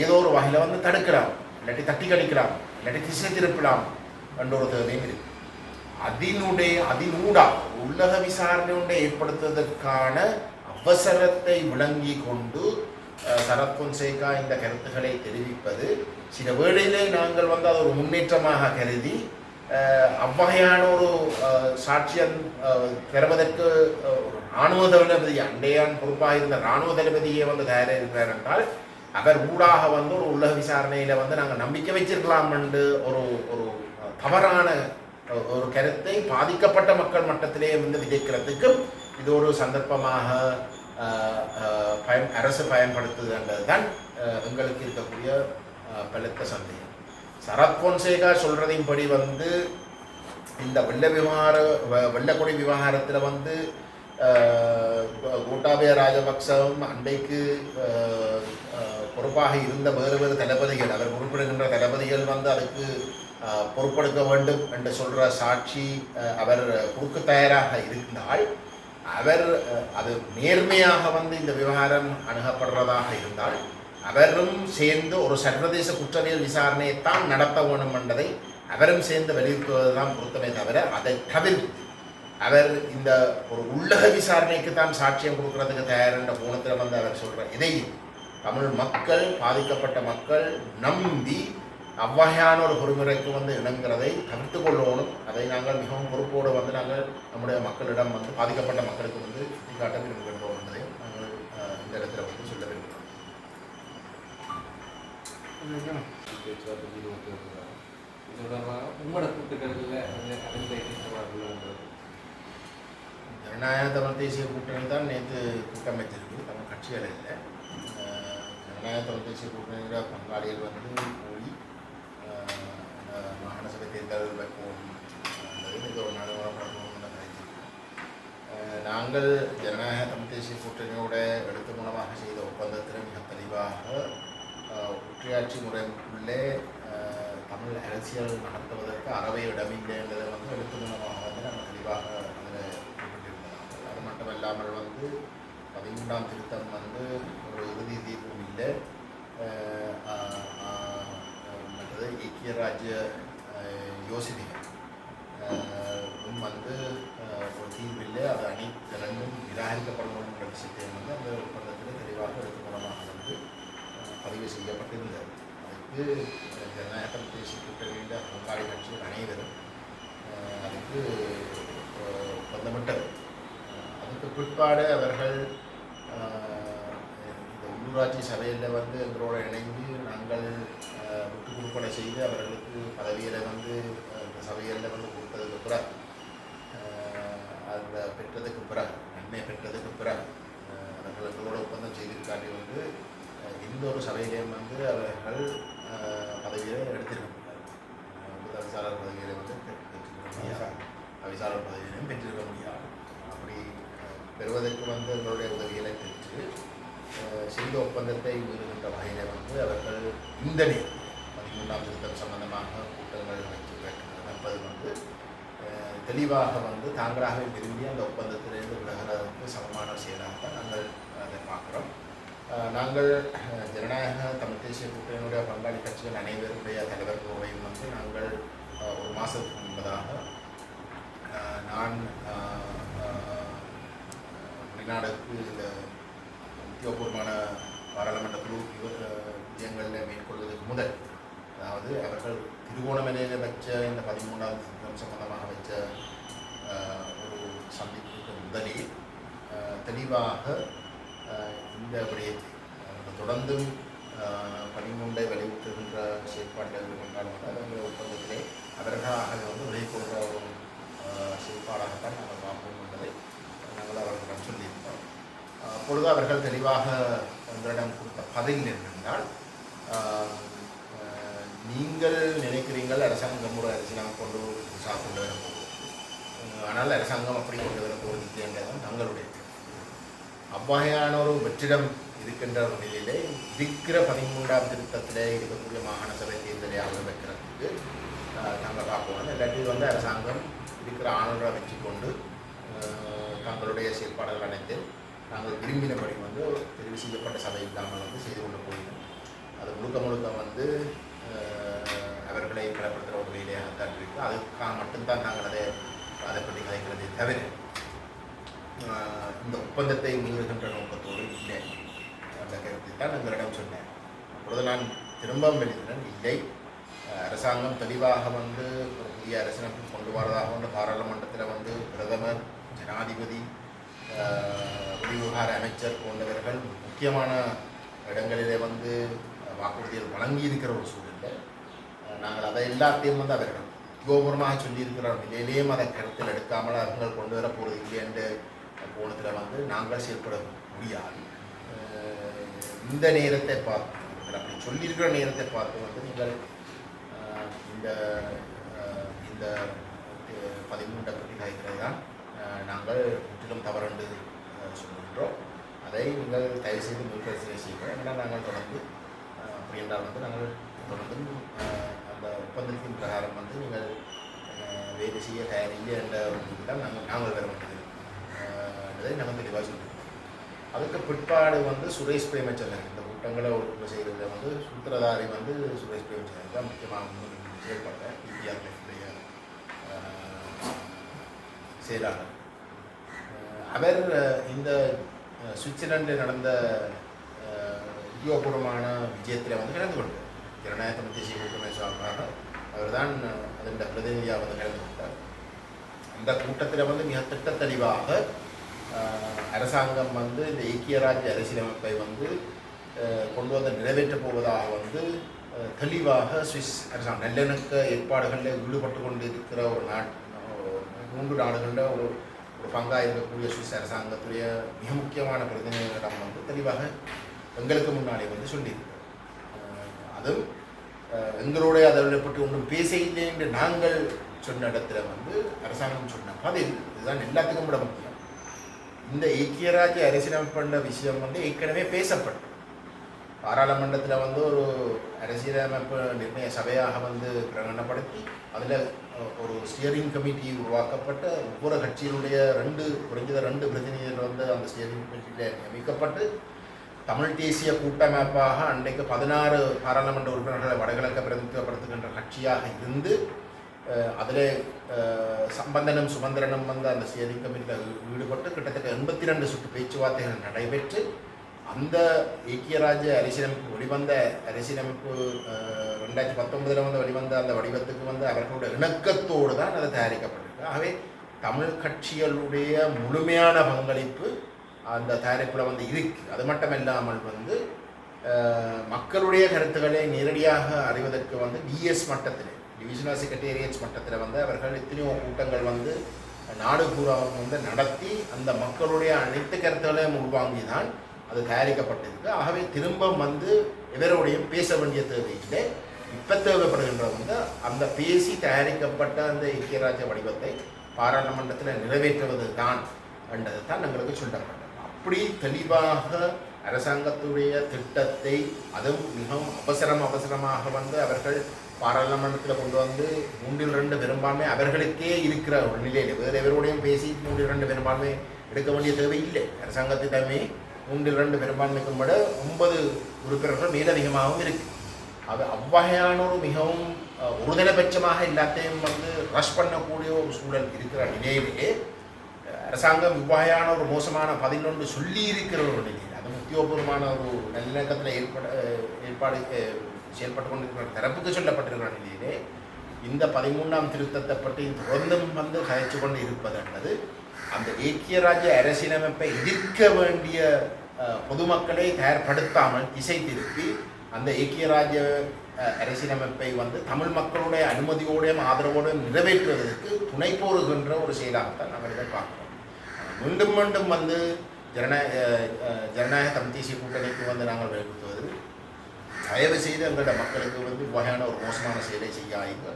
ஏதோ ஒரு வகையில் வந்து தடுக்கலாம், இல்லாட்டி தட்டி கழிக்கலாம், இல்லாட்டி திசை திருப்பலாம் என்ற ஒரு தேவையும் இருக்கு. அதனூடா உள்ளக விசாரணை ஒன்றை ஏற்படுத்துவதற்கான அவசரத்தை விளங்கி கொண்டு சரத் பொன்சேகா இந்த கருத்துக்களை தெரிவிப்பது சில வேளையிலே நாங்கள் வந்து அது ஒரு முன்னேற்றமாக கருதி அவ்வகையான ஒரு சாட்சியம் பெறுவதற்கு ஒரு இராணுவ தளபதி அண்டையான் பொறுப்பாக இருந்த இராணுவ தளபதியே வந்து தயாராக இருக்கிறார் என்றால் அவர் ஊடாக வந்து ஒரு உள்ளக விசாரணையில் வந்து நாங்கள் நம்பிக்கை வச்சிருக்கலாம் என்று ஒரு ஒரு தவறான ஒரு கருத்தை பாதிக்கப்பட்ட மக்கள் மட்டத்திலே வந்து விதைக்கிறதுக்கும் இது ஒரு சந்தர்ப்பமாக அரசு பயன்படுத்துதுன்றது தான் எங்களுக்கு இருக்கக்கூடிய பலத்த சந்தேகம். சரத் பொன்சேகா சொல்றதின்படி வந்து இந்த வெள்ளக்கொடி விவகாரத்தில் வந்து கோட்டாபய ராஜபக்சவும் அன்றைக்கு பொறுப்பாக இருந்த வேறு தளபதிகள், அவர் குறிப்பிடுகின்ற தளபதிகள் வந்து அதுக்கு பொறுப்பெடுக்க வேண்டும் என்று சொல்கிற சாட்சி அவர் கொடுக்க தயாராக இருந்தால் அவர் அது நேர்மையாக வந்து இந்த விவகாரம் அணுகப்படுறதாக இருந்தால் அவரும் சேர்ந்து ஒரு சர்வதேச குற்றவியல் விசாரணையைத்தான் நடத்த வேண்டும் என்பதை அவரும் சேர்ந்து வலியுறுத்துவதுதான் பொருத்தமே தவிர அதை தவிர்த்து அவர் இந்த ஒரு உள்ளக விசாரணைக்கு தான் சாட்சியம் கொடுக்கறதுக்கு தயார் என்ற கோணத்தில் வந்து அவர் சொல்கிற இதையும் தமிழ் மக்கள், பாதிக்கப்பட்ட மக்கள் நம்பி அவ்வகையான ஒரு பொறுமுறைக்கு வந்து இணங்குறதை தவிர்த்து கொள்ளணும். அதை நாங்கள் மிகவும் பொறுப்போடு வந்து நாங்கள் நம்முடைய மக்களிடம் வந்து பாதிக்கப்பட்ட மக்களுக்கு வந்து சுட்டிக்காட்ட விரும்புகின்றோம் என்பதை நாங்கள் இந்த இடத்துல வந்து சொல்ல விரும்புகிறோம். உங்களோட கூட்டுகளில் ஜனநாயக தமிழ் தேசிய கூட்டணி தான் நேற்று கூட்டம் வச்சிருக்கு, தமிழ் கட்சிகள் இல்லை. ஜனநாயக தமிழ் தேசிய கூட்டணியோட பங்காளிகள் வந்து கூடி மாகாண சபை தேர்தல் வைப்போம் என்பது இது ஒரு நடைமுறைப்படுத்தணும் என்ற கருத்து. நாங்கள் ஜனநாயக தமிழ் தேசிய கூட்டணியோட எழுத்து மூலமாக செய்த ஒப்பந்தத்தில் மிக தெளிவாக ஒற்றையாட்சி முறைக்குள்ளே தமிழ் அரசியல் நடத்துவதற்கு அறவே இடமில்லை என்பதை வந்து எழுத்து மூலமாக வந்து நாங்கள் தெளிவாக அதில் குறிப்பிட்டிருந்தாங்க. அது மட்டுமல்லாமல் வந்து 13ஆம் திருத்தம் வந்து ஒரு இறுதி தீர்வும் இல்லை, மற்றது ஐக்கிய ராஜ்ய யோசனைகள் வந்து ஒரு தீர்வு இல்லை, அது அனைத்து ரெண்டும் நிராகரிக்கப்படணும் என்ற விஷயத்தை வந்து அந்த ஒப்பந்தத்தில் தெளிவாக எழுத்து மூலமாக வந்து பதிவு செய்யப்பட்டிருந்தது. அதுக்கு ஜனநாயக தமிழ் தேசிய கூட்டணியின் பங்காளி கட்சிகள் அனைவரும் அதுக்கு ஒப்பந்தமிட்டது. அதுக்கு பிற்பாடு அவர்கள் இந்த உள்ளூராட்சி சபையில் வந்து எங்களோட இணைந்து நாங்கள் விட்டு கொடுப்பனை செய்து அவர்களுக்கு பதவிகளை வந்து இந்த சபைகளில் வந்து கொடுத்ததுக்கு பிறகு அந்த பெற்றதுக்கு பிறகு நன்மை பெற்றதுக்கு பிறகு அவர்கள் எங்களோட ஒப்பந்தம் செய்திருக்காண்டி வந்து எந்த ஒரு சபையிலையும் வந்து அவர்கள் பதவியை எடுத்திருக்க முடியாது. தவிசாளர் பதவிகளை வந்து பெற்றிருக்க முடியாது, தவிசாளர் பதவியிலையும் பெற்றிருக்க முடியாது. அப்படி பெறுவதற்கு வந்து எங்களுடைய உதவிகளை பெற்று செய்த ஒப்பந்தத்தை மீறுகின்ற வகையில் வந்து அவர்கள் இந்த 13ஆம் திருத்தம் சம்பந்தமாக கூட்டங்கள் வைப்பது வந்து தெளிவாக வந்து தாங்களாகவே விரும்பி அந்த ஒப்பந்தத்திலிருந்து விலகிறதுக்கு சமமான செயலாகத்தான் நாங்கள் அதை பார்க்குறோம். நாங்கள் ஜனநாயக தமிழ் தேசிய கூட்டணியுடைய பங்காளி கட்சிகள் அனைவருடைய தலைவர்களோடையும் வந்து நாங்கள் ஒரு மாதத்துக்கு முன்பதாக நான் வெளிநாடுக்கு இந்த உத்தியோகபூர்வமான பாராளுமன்ற குழு விஜயங்களில் மேற்கொள்வதற்கு முதல், அதாவது அவர்கள் திருகோணமலையில் வச்ச இந்த 13ஆம் திருத்தம் சம்பந்தமாக வச்ச ஒரு சந்திப்புக்கு முதலில் தெளிவாக இந்த விடயத்தை தொடர்ந்தும் பணிமுண்டை வலியுறுத்துகின்ற செயற்பாடுகள் கொண்டாலும் அந்த ஒப்பந்தத்திலே அவர்களாக வந்து விலை கொள்கிற ஒரு செயற்பாடாகத்தான் நாங்கள் பார்ப்போம் என்பதை நாங்கள் அவர்களிடம் சொல்லியிருந்தோம். அப்பொழுது அவர்கள் தெளிவாக எங்களிடம் கொடுத்த பதில் என்னென்றால், நீங்கள் நினைக்கிறீர்கள் அரசாங்கம் ஒரு அரசியலாக கொண்டு வர போகும், ஆனால் அரசாங்கம் அப்படி கொண்டு வர போவதில்லை என்றதான் தங்களுடைய அவ்வகையான ஒரு வெற்றிடம் இருக்கின்ற ஒரு நிலையிலே இருக்கிற 13ஆம் திருத்தத்தில் இருக்கக்கூடிய மாகாண சபை தேர்தலை வைக்கிறதுக்கு நாங்கள் பார்க்கணும். இல்லாட்டி வந்து அரசாங்கம் இருக்கிற ஆளுநரை வச்சு கொண்டு தங்களுடைய செயற்பாடுகள் அனைத்தும் நாங்கள் விரும்பினபடி வந்து தெரிவு செய்யப்பட்ட சபை இல்லாமல் வந்து செய்து கொண்டு போயிடும். அது முழுக்க வந்து அவர்களை பலப்படுத்துகிற ஒரு வேலையாகத்தான் இருக்குது. அதுக்காக மட்டும்தான் நாங்கள் அதை பற்றி கதைக்கிறதே தவிர இந்த ஒப்பந்தத்தை மீறுகின்ற நோக்கத்தோடு இல்லை என்ற கருத்தை தான் எங்களிடம் சொன்னேன். அப்பொழுது நான் திரும்பவும் எழுதினேன், இல்லை, அரசாங்கம் தெளிவாக வந்து ஒரு புதிய அரசியலமைப்பு கொண்டு வரதாக வந்து பாராளுமன்றத்தில் வந்து பிரதமர், ஜனாதிபதி, வெளிவிவகார அமைச்சர் போன்றவர்கள் முக்கியமான இடங்களிலே வந்து வாக்குறுதிகள் வழங்கியிருக்கிற ஒரு சூழலில் நாங்கள் அதை எல்லாத்தையும் வந்து அவர்கள் கோபுரமாக சொல்லியிருக்கிற நிலையிலேயும் அதை கருத்தில் எடுக்காமல் அவர்கள் கொண்டு வர போகிறது இல்லை என்ற கோணத்தில் வந்து நாங்கள் செயல்பட முடியாது. இந்த நேரத்தை பார்த்து அப்படி சொல்லியிருக்கிற நேரத்தை பார்த்து வந்து நீங்கள் இந்த இந்த 13 பற்றி கதைக்கிறது தான் நாங்கள் முற்றிலும் தவறென்று சொல்கின்றோம். அதை நீங்கள் தயவு செய்து முற்பரிசீலனை செய்வோம். ஏன்னா நாங்கள் தொடர்ந்து அப்படி என்றால் வந்து நாங்கள் தொடர்ந்து அந்த ஒப்பந்தத்தின் பிரகாரம் வந்து நீங்கள் வேலை செய்ய தயாரில்லை என்ற ஒரு தான் நாங்கள் வர வேண்டியது என்பதை நாங்கள் தெளிவாக சொல்லியிருக்கோம். அதுக்கு பிற்பாடு வந்து சுரேஷ் பிரேமச்சந்திரன் இந்த கூட்டங்களை ஒழுங்கு செய்கிறத வந்து சூத்திரதாரி வந்து சுரேஷ் பிரேமச்சந்திரன் தான் முக்கியமாக செயல்பட்ட பிபிஆர்எஃப்டைய செயலாளர். அவர் இந்த சுவிட்சர்லாண்டில் நடந்த உத்தியோகபூர்வமான விஜயத்தில் வந்து கலந்து கொண்டார். ஜனநாயக தமிழ் தேசிய கூட்டமை சார்பாக அவர் தான் அதன் பிரதிநிதியாக வந்து கலந்து கொண்டார். அந்த கூட்டத்தில் வந்து மிக திட்டத்தெளிவாக அரசாங்கம் வந்து இந்த ஐக்கிய ராஜ்ய அரசியலமைப்பை வந்து கொண்டு வந்து நிறைவேற்றப் போவதாக வந்து தெளிவாக சுவிஸ் அரசாங்கம் நல்லிணக்க ஏற்பாடுகளில் ஈடுபட்டு கொண்டு இருக்கிற ஒரு 3 நாடுகளில் ஒரு பங்காக இருக்கக்கூடிய சுவிஸ் அரசாங்கத்துடைய மிக முக்கியமான பிரதிநிதிகளிடம் வந்து தெளிவாக எங்களுக்கு முன்னாலே வந்து சொல்லியிருக்கிறார். அதுவும் எங்களோட அதை பற்றி ஒன்றும் பேசவில்லை என்று நாங்கள் சொன்ன இடத்துல வந்து அரசாங்கம் சொன்ன பதில் இதுதான் எல்லாத்துக்கும் விட முக்கியம். இந்த ஐக்கிய ராஜ்ய அரசியலமைப்புன்ற விஷயம் வந்து ஏற்கனவே பேசப்பட்டு பாராளுமன்றத்தில் வந்து ஒரு அரசியலமைப்பு நிர்ணய சபையாக வந்து பிரகடனப்படுத்தி அதில் ஒரு ஸ்டியரிங் கமிட்டி உருவாக்கப்பட்டு ஒவ்வொரு கட்சியினுடைய குறைஞ்சது 2 பிரதிநிதிகள் வந்து அந்த ஸ்டியரிங் கமிட்டியில் நியமிக்கப்பட்டு தமிழ் தேசிய கூட்டமைப்பாக அன்றைக்கு 16 பாராளுமன்ற உறுப்பினர்களை வடகிழக்க பிரதிநிதித்துவப்படுத்துகின்ற கட்சியாக இருந்து அதில் சம்பந்தனும் சுமந்திரனும் வந்து அந்த ஸ்டியரிங் கமிட்டியில் ஈடுபட்டு கிட்டத்தட்ட 82 சுற்று பேச்சுவார்த்தைகள் நடைபெற்று அந்த ஐக்கிய ராஜ்ய அரசியலமைப்பு வெளிவந்த அரசியலமைப்பு 2019 வந்து வெளிவந்த அந்த வடிவத்துக்கு வந்து அவர்களுடைய இணக்கத்தோடு தான் அது தயாரிக்கப்பட்டிருக்கு. ஆகவே தமிழ் கட்சிகளுடைய முழுமையான பங்களிப்பு அந்த தயாரிப்பில் வந்து இருக்கு. அது மட்டுமில்லாமல் வந்து மக்களுடைய கருத்துக்களை நேரடியாக அறிவதற்கு வந்து டிஎஸ் மட்டத்தில் டிவிஷனல் செக்ரட்டேரியட்ஸ் மட்டத்தில் வந்து அவர்கள் எத்தனையோ கூட்டங்கள் வந்து நாடு பூரா வந்து நடத்தி அந்த மக்களுடைய அனைத்து கருத்துக்களையும் உள்வாங்கி தான் அது தயாரிக்கப்பட்டிருக்கு. ஆகவே திரும்ப வந்து எவரோடையும் பேச வேண்டிய தேவையில்லை. இப்போ தேவைப்படுகின்ற வந்து அந்த பேசி தயாரிக்கப்பட்ட அந்த ஐக்கிய ராஜ்ய வடிவத்தை பாராளுமன்றத்தில் நிறைவேற்றுவது தான் என்றது தான் எங்களுக்கு சொல்லப்பட்டது. அப்படி தெளிவாக அரசாங்கத்துடைய திட்டத்தை அதுவும் மிகவும் அவசரமாக வந்து அவர்கள் பாராளுமன்றத்தில் கொண்டு வந்து 3/2 பெரும்பான்மை அவர்களுக்கே இருக்கிற ஒரு நிலையில் வேறு எவரோடையும் பேசி 3/2 பெரும்பான்மை எடுக்க வேண்டிய தேவை இல்லை. அரசாங்கத்திடமே 3/2 பெரும்பான்மைக்கும் விட 9 உறுப்பினர்கள் மேலதிகமாகவும் இருக்கு. அது அவ்வகையான ஒரு மிகவும் ஒருதலைபட்சமாக எல்லாத்தையும் வந்து ரஷ் பண்ணக்கூடிய ஒரு சூழல் இருக்கிற நிலையிலே அரசாங்கம் இவ்வகையான ஒரு மோசமான 11 சொல்லி இருக்கிற ஒரு நிலையில் அது உத்தியோகபூர்வமான ஒரு நல்லிணக்கத்தில் ஏற்பாடு செயல்பட்டு கொண்டிருக்கிற தரப்புக்கு சொல்லப்பட்டிருக்கிற நிலையிலே இந்த 13ஆம் திருத்தத்தை பற்றி தொடர்ந்தும் வந்து கதைச்சு கொண்டு இருப்பது என்பது அந்த ஐக்கிய ராஜ்ய அரசியலமைப்பை எதிர்க்க வேண்டிய பொதுமக்களை தயார்படுத்தாமல் திசை திருப்பி அந்த ஐக்கிய ராஜ்ய அரசியலமைப்பை வந்து தமிழ் மக்களுடைய அனுமதியோடையும் ஆதரவோடையும் நிறைவேற்றுவதற்கு துணை போருகின்ற ஒரு செயலாகத்தான் நாங்கள் இதை பார்க்கிறோம். மீண்டும் வந்து ஜனநாயக தமிழ் தேசிய கூட்டணிக்கு வந்து நாங்கள் வலியுறுத்துவது தயவு செய்து எங்களோட மக்களுக்கு வந்து வகையான ஒரு மோசமான செயலை செய்யாதீங்க.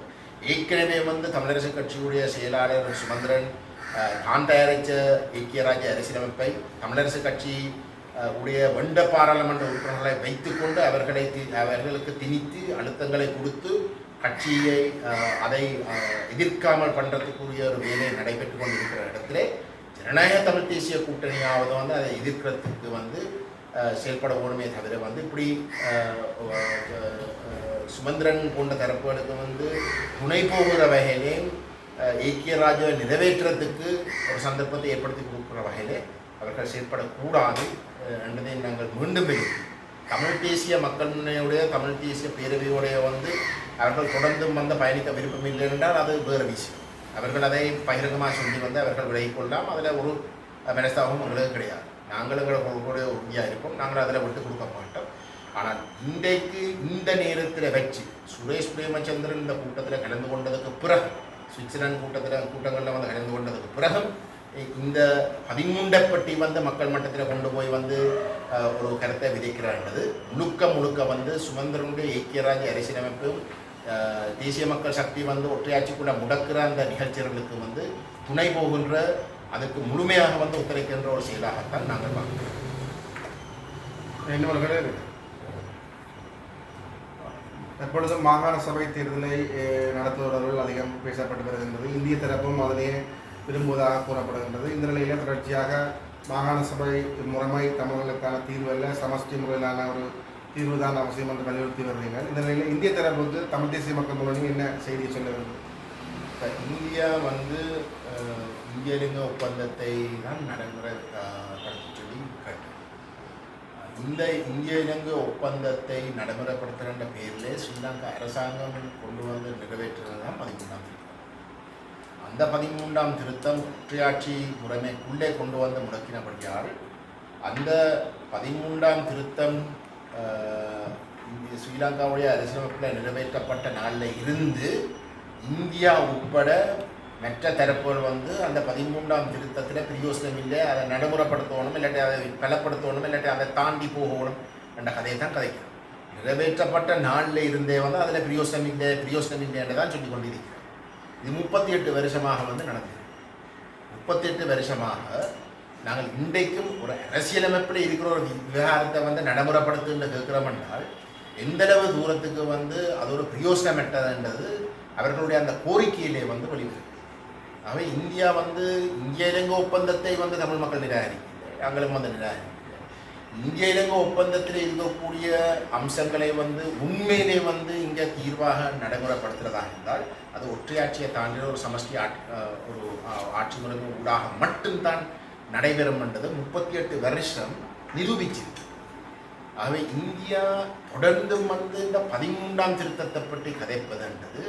ஏற்கனவே வந்து தமிழரசு கட்சியுடைய செயலாளர் சுமந்திரன் தான் தயாரித்த ஐக்கிய ராஜ்ய அரசியலமைப்பை தமிழரசு கட்சி உடைய வெண்ட பாராளுமன்ற உறுப்பினர்களை வைத்துக்கொண்டு அவர்களுக்கு திணித்து அழுத்தங்களை கொடுத்து கட்சியை அதை எதிர்க்காமல் பண்ணுறதுக்குரிய ஒரு வேலை நடைபெற்று கொண்டிருக்கிற இடத்துல ஜனநாயக தமிழ் தேசிய கூட்டணியாவது வந்து அதை எதிர்க்கிறதுக்கு வந்து செயல்பட ஓடுமே தவிர வந்து இப்படி சுமந்திரன் போன்ற தரப்புகளுக்கு வந்து துணை போகிற வகையிலே ஐக்கிய ராஜ்ய நிறைவேற்றத்துக்கு ஒரு சந்தர்ப்பத்தை ஏற்படுத்தி கொடுக்குற வகையிலே அவர்கள் செயல்படக்கூடாது என்பதை நாங்கள் மீண்டும் தமிழ் தேசிய மக்களுடைய தமிழ் தேசிய பேரவையுடைய வந்து அவர்கள் தொடர்ந்து வந்து பயணிக்க விருப்பம் இல்லை என்றால் அது வேறு விஷயம். அவர்கள் அதை பகிரங்கமாக சொல்லி வந்து அவர்கள் விலகிக் கொள்ளலாம். அதில் ஒரு மனஸ்தாபம் எங்களுக்கு கிடையாது. நாங்கள் எங்களை கூட உறுதியாக இருப்போம். நாங்கள் அதில் விட்டு கொடுக்க மாட்டோம். ஆனால் இன்றைக்கு இந்த நேரத்தில் வச்சு சுரேஷ் பிரேமச்சந்திரன் இந்த கூட்டத்தில் கலந்து கொண்டதுக்கு பிறகு சுவிட்சர்லாந்து கூட்டங்களில் வந்து கலந்து கொண்டதுக்கு பிறகு இந்த 13 பட்டி வந்து மக்கள் மட்டத்தில் கொண்டு போய் வந்து ஒரு கருத்தை விதைக்கிறான்றது முழுக்க வந்து சுமந்திரனுடைய ஐக்கிய ராஜ்ய அரசியலமைப்பு தேசிய மக்கள் சக்தி வந்து ஒற்றையாட்சிக்குள்ள முடக்கிற அந்த நிகழ்ச்சிகளுக்கு வந்து துணை போகின்ற அதுக்கு முழுமையாக வந்து ஒத்துழைக்கின்ற ஒரு செயலாகத்தான் நாங்கள் பார்க்கிறோம். இன்னொரு தற்பொழுது மாகாண சபை தேர்தலை நடத்துபவர்கள் அதிகம் பேசப்பட்டு வருகின்றது. இந்திய தரப்பும் அதனையே விரும்புவதாக கூறப்படுகின்றது. இந்த நிலையில் தொடர்ச்சியாக மாகாண சபை முறைமை தமிழர்களுக்கான தீர்வு அல்ல, சமஷ்டி முறையிலான ஒரு தீர்வு தான் அவசியம் என்று வலியுறுத்தி வருகிறீர்கள். இந்த நிலையில் இந்திய தரப்புக்கு தமிழ் தேசிய மக்கள் முன்னணி என்ன செய்தியை சொல்ல வேண்டும்? இந்தியா வந்து இந்திய லிங்க ஒப்பந்தத்தை தான் நடைமுறைப்படுத்த சொல்லி கேட்டு இந்த இந்திய இலங்கை ஒப்பந்தத்தை நடைமுறைப்படுத்துகின்ற பேரில் ஸ்ரீலங்கா அரசாங்கம் கொண்டு வந்து நிறைவேற்றுறது தான் 13ஆம் திருத்தம். அந்த 13ஆம் திருத்தம் ஒற்றையாட்சி முறைமைக்குள்ளே கொண்டு வந்து முடக்கினபடியால் அந்த 13ஆம் திருத்தம் ஸ்ரீலங்காவுடைய அரசியலமைப்பில் நிறைவேற்றப்பட்ட நாளில் இருந்து இந்தியா உட்பட மற்ற தரப்புகள் வந்து அந்த 13ஆம் திருத்தத்தில் பிரயோசனம் இல்லை, அதை நடைமுறைப்படுத்தணும், இல்லாட்டி அதை பலப்படுத்தணும், இல்லாட்டி அதை தாண்டி போகணும் என்ற கதையை தான் கதைக்கிறோம். நிறைவேற்றப்பட்ட நாளில் இருந்தே வந்து அதில் பிரயோசனம் இல்லைன்னு தான் சொல்லி கொண்டிருக்கிறோம். இது 38 வருஷமாக வந்து நடந்தது. 38 வருஷமாக நாங்கள் இன்றைக்கும் ஒரு அரசியலமைப்பில் இருக்கிற ஒரு விவகாரத்தை வந்து நடைமுறைப்படுத்துன்னு கேட்குறோம் என்றால் எந்தளவு தூரத்துக்கு வந்து அது ஒரு பிரயோசனமற்றதுன்றது அவர்களுடைய அந்த கோரிக்கையிலே வந்து வெளிவரும். ஆகவே இந்தியா வந்து இந்திய இலங்கை ஒப்பந்தத்தை வந்து தமிழ் மக்கள் நிராகரிக்கல, நாங்களும் வந்து நிராகரிக்கல. இந்திய இலங்கை ஒப்பந்தத்தில் இருக்கக்கூடிய அம்சங்களை வந்து உண்மையிலே வந்து இங்கே தீர்வாக நடைமுறைப்படுத்துகிறதாக இருந்தால் அது ஒற்றையாட்சியை தாண்டின ஒரு சமஷ்டி ஒரு ஆட்சி முறைக்கு ஊடாக மட்டும்தான் நடைபெறும் என்றது 38 வருஷம் நிரூபிச்சிருக்கு. ஆகவே இந்தியா தொடர்ந்தும் வந்து இந்த 13ஆம் திருத்தத்தை பற்றி கதைப்பதுன்றது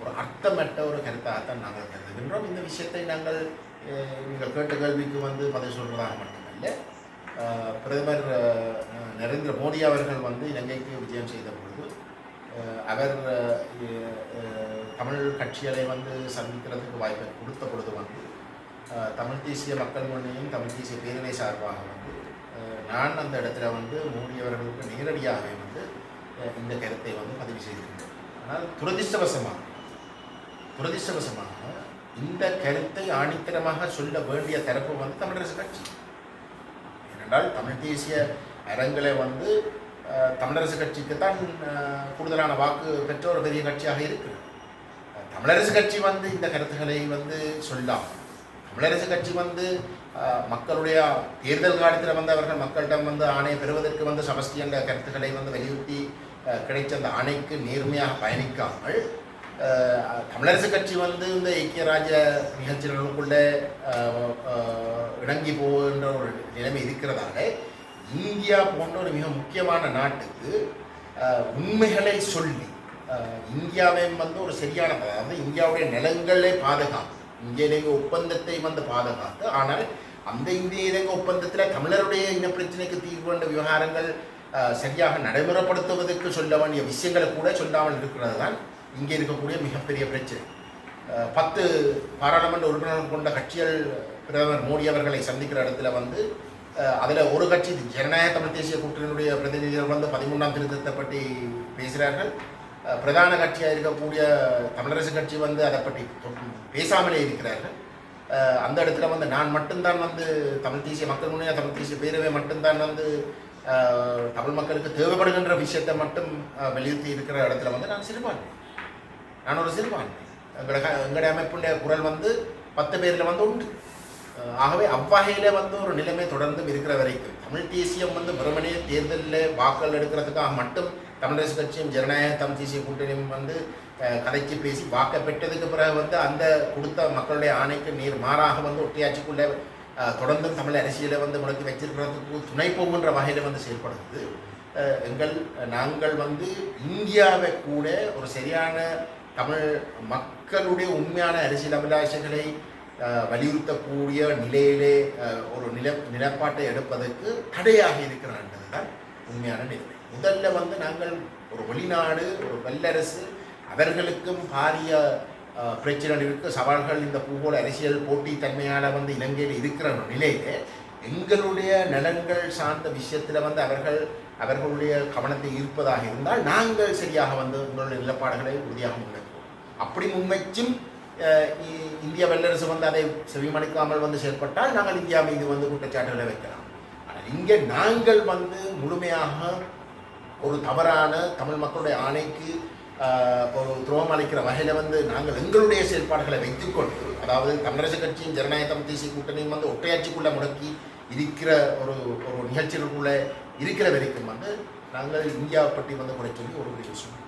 ஒரு அர்த்தமற்ற ஒரு கருத்தாகத்தான் நாங்கள் கருதுகின்றோம். இந்த விஷயத்தை நீங்கள் கேட்ட கேள்விக்கு வந்து பதில் சொல்வதாக மட்டுமல்ல, பிரதமர் நரேந்திர மோடி அவர்கள் வந்து இலங்கைக்கு விஜயம் செய்த பொழுது அவர் தமிழ் கட்சிகளை வந்து சந்திக்கிறதுக்கு வாய்ப்பை கொடுத்த பொழுது வந்து தமிழ் தேசிய மக்கள் முன்னணியும் தமிழ் தேசிய பேரவை சார்பாக வந்து நான் அந்த இடத்துல வந்து மோடி அவர்களுக்கு நேரடியாகவே வந்து இந்த கருத்தை வந்து பதிவு செய்திருந்தேன். ஆனால் துரதிர்ஷ்டவசமாக இந்த கருத்தை ஆணித்தரமாக சொல்ல வேண்டிய தரப்பு வந்து தமிழரசு கட்சி. ஏனென்றால் தமிழ் தேசிய அரங்களை வந்து தமிழரசு கட்சிக்கு தான் கூடுதலான வாக்கு பெற்ற ஒரு பெரிய கட்சியாக இருக்குது. தமிழரசு கட்சி வந்து இந்த கருத்துக்களை வந்து சொல்லாம். தமிழரசு கட்சி வந்து மக்களுடைய தேர்தல் காலத்தில் வந்து அவர்கள் மக்களிடம் வந்து ஆணையை பெறுவதற்கு வந்து சமஷ்டி என்ற கருத்துக்களை வந்து வலியுறுத்தி கிடைச்ச அந்த ஆணைக்கு நேர்மையாக பயணிக்காமல் தமிழரசு கட்சி வந்து இந்த ஐக்கிய ராஜ்ய நிகழ்ச்சிகளுக்குள்ளே இணங்கி போகின்ற ஒரு நிலைமை இருக்கிறதால இந்தியா போன்ற ஒரு மிக முக்கியமான நாட்டுக்கு உண்மைகளை சொல்லி இந்தியாவை வந்து ஒரு சரியான, அதாவது இந்தியாவுடைய நிலங்களை பாதுகாத்து இந்திய இலங்கை ஒப்பந்தத்தை வந்து பாதுகாத்து, ஆனால் அந்த இந்திய இலங்கை ஒப்பந்தத்தில் தமிழருடைய இனப்பிரச்சனைக்கு தீர்வு என்ற விவகாரங்கள் சரியாக நடைமுறைப்படுத்துவதற்கு சொல்ல வேண்டிய விஷயங்களை கூட சொல்லாமல் இருக்கிறது தான் இங்கே இருக்கக்கூடிய மிகப்பெரிய பிரச்சனை. 10 பாராளுமன்ற உறுப்பினர்கள் கொண்ட கட்சிகள் பிரதமர் மோடி அவர்களை சந்திக்கிற இடத்துல வந்து அதில் ஒரு கட்சி ஜனநாயக தமிழ் தேசிய கூட்டணியினுடைய பிரதிநிதிகள் வந்து 13ஆம் திருத்தத்தை பற்றி பேசுகிறார்கள். பிரதான கட்சியாக இருக்கக்கூடிய தமிழரசு கட்சி வந்து அதை பற்றி பேசாமலே இருக்கிறார்கள். அந்த இடத்துல வந்து நான் மட்டும்தான் வந்து தமிழ் தேசிய மக்கள் முன்னணி தமிழ் தேசிய பேரவை மட்டும்தான் வந்து தமிழ் மக்களுக்கு தேவைப்படுகின்ற விஷயத்தை மட்டும் வலியுறுத்தி இருக்கிற இடத்துல வந்து நான் ஒரு சிறுபான்மை. எங்களுடைய அமைப்புடைய குரல் வந்து 10 பேரில் வந்து உண்டு. ஆகவே அவ்வகையில் வந்து ஒரு நிலைமை தொடர்ந்தும் இருக்கிற வரைக்கும் தமிழ் தேசியம் வந்து வெறுமனே தேர்தலில் வாக்கள் எடுக்கிறதுக்காக மட்டும் தமிழரசு கட்சியும் ஜனநாயக தமிழ் தேசிய கூட்டணியும் வந்து கதைச்சு பேசி வாக்கை பெற்றதுக்கு பிறகு வந்து அந்த கொடுத்த மக்களுடைய ஆணைக்கு நேர் மாறாக வந்து ஒற்றையாட்சிக்குள்ளே தொடர்ந்தும் தமிழ் அரசியலை வந்து முடக்கி வச்சிருக்கிறதுக்கு துணை போகின்ற வகையில் வந்து செயல்படுது. நாங்கள் வந்து இந்தியாவை கூட ஒரு சரியான தமிழ் மக்களுடைய உண்மையான அரசியல் அபிலாஷைகளை வலியுறுத்தக்கூடிய நிலையிலே ஒரு நிலப்பாட்டை எடுப்பதற்கு தடையாக இருக்கிறான்றது தான் உண்மையான நிலை. முதல்ல வந்து நாங்கள் ஒரு வெளிநாடு, ஒரு வல்லரசு, அவர்களுக்கும் பாரிய பிரச்சனை இருக்கு, சவால்கள் இந்த பூகோள அரசியல் போட்டித்தன்மையால் வந்து இலங்கையில் இருக்கிற நிலையிலே எங்களுடைய நலன்கள் சார்ந்த விஷயத்தில் வந்து அவர்களுடைய கவனத்தை ஈர்ப்பதாக இருந்தால் நாங்கள் சரியாக வந்து உங்களுடைய நிலப்பாடுகளை உறுதியாக முன்வைப்போம். அப்படி முன்வைச்சும் இந்திய வல்லரசு வந்து அதை செவிமடுக்காமல் வந்து செயல்பட்டால் நாங்கள் இந்தியா மீது வந்து குற்றச்சாட்டுகளை வைக்கலாம். ஆனால் இங்கே நாங்கள் வந்து முழுமையாக ஒரு தவறான தமிழ் மக்களுடைய ஆணைக்கு ஒரு துரோகம் அளிக்கிற வகையில் வந்து நாங்கள் எங்களுடைய செயல்பாடுகளை வைத்துக்கொண்டு, அதாவது தமிழரசு கட்சியும் ஜனநாயக தமிழ் தேசிய கூட்டணியும் வந்து ஒற்றையாட்சிக்குள்ளே முடக்கி இருக்கிற ஒரு நிகழ்ச்சிகளுக்குள்ளே இருக்கிற வரைக்கும் வந்து நாங்கள் இந்தியாவை பற்றி வந்து குறை சொல்லி ஒரு விஷயம்